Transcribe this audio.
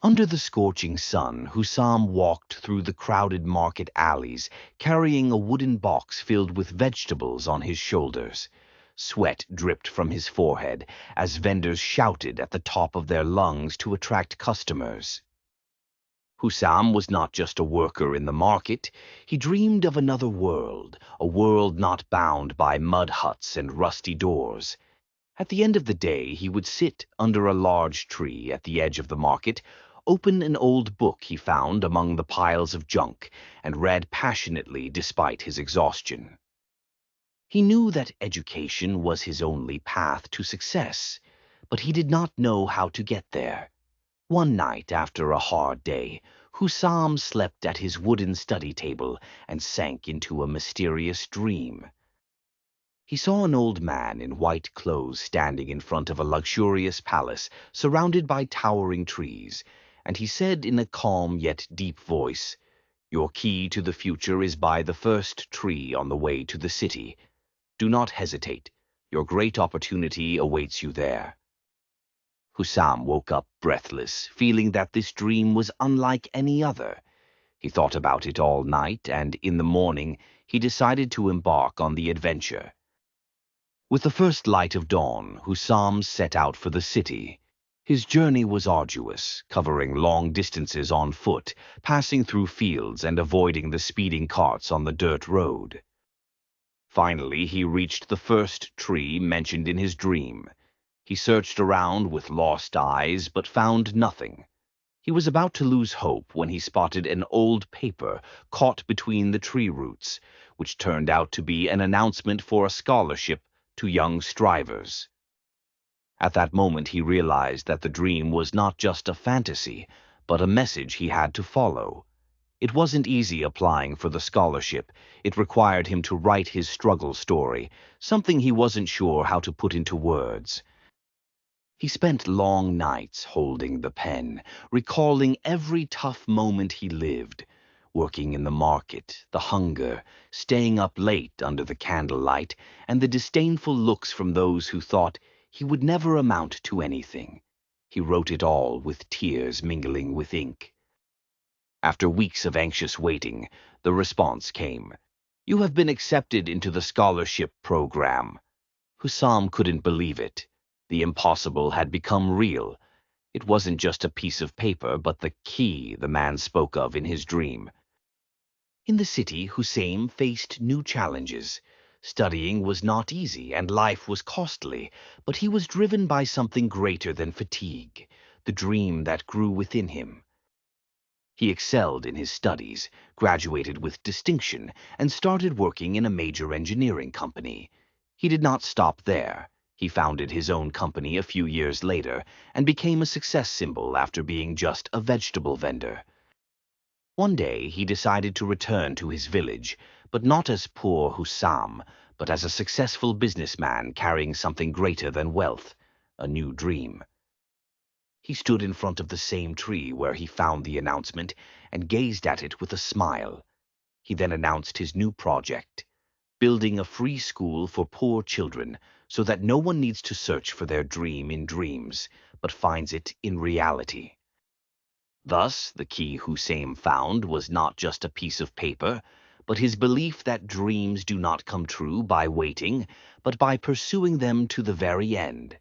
Under the scorching sun, Hussam walked through the crowded market alleys, carrying a wooden box filled with vegetables on his shoulders. Sweat dripped from his forehead as vendors shouted at the top of their lungs to attract customers. Hussam was not just a worker in the market. He dreamed of another world, a world not bound by mud huts and rusty doors. At the end of the day, he would sit under a large tree at the edge of the market, open an old book he found among the piles of junk, and read passionately despite his exhaustion. He knew that education was his only path to success, but he did not know how to get there. One night, after a hard day, Hussam slept at his wooden study table and sank into a mysterious dream. He saw an old man in white clothes standing in front of a luxurious palace surrounded by towering trees, and he said in a calm yet deep voice, "Your key to the future is by the first tree on the way to the city. Do not hesitate. Your great opportunity awaits you there." Hussam woke up breathless, feeling that this dream was unlike any other. He thought about it all night, and in the morning he decided to embark on the adventure. With the first light of dawn, Hussam set out for the city. His journey was arduous, covering long distances on foot, passing through fields and avoiding the speeding carts on the dirt road. Finally, he reached the first tree mentioned in his dream. He searched around with lost eyes, but found nothing. He was about to lose hope when he spotted an old paper caught between the tree roots, which turned out to be an announcement for a scholarship to young strivers. At that moment he realized that the dream was not just a fantasy, but a message he had to follow. It wasn't easy applying for the scholarship. It required him to write his struggle story, something he wasn't sure how to put into words. He spent long nights holding the pen, recalling every tough moment he lived, working in the market, the hunger, staying up late under the candlelight, and the disdainful looks from those who thought he would never amount to anything. He wrote it all with tears mingling with ink. After weeks of anxious waiting, the response came. "You have been accepted into the scholarship program." Hussam couldn't believe it. The impossible had become real. It wasn't just a piece of paper, but the key the man spoke of in his dream. In the city, Hussam faced new challenges. Studying was not easy and life was costly, but he was driven by something greater than fatigue, the dream that grew within him. He excelled in his studies, graduated with distinction, and started working in a major engineering company. He did not stop there. He founded his own company a few years later and became a success symbol after being just a vegetable vendor. One day he decided to return to his village, but not as poor Hussam, but as a successful businessman carrying something greater than wealth, a new dream. He stood in front of the same tree where he found the announcement and gazed at it with a smile. He then announced his new project, building a free school for poor children so that no one needs to search for their dream in dreams, but finds it in reality. Thus, the key Hussam found was not just a piece of paper, but his belief that dreams do not come true by waiting, but by pursuing them to the very end.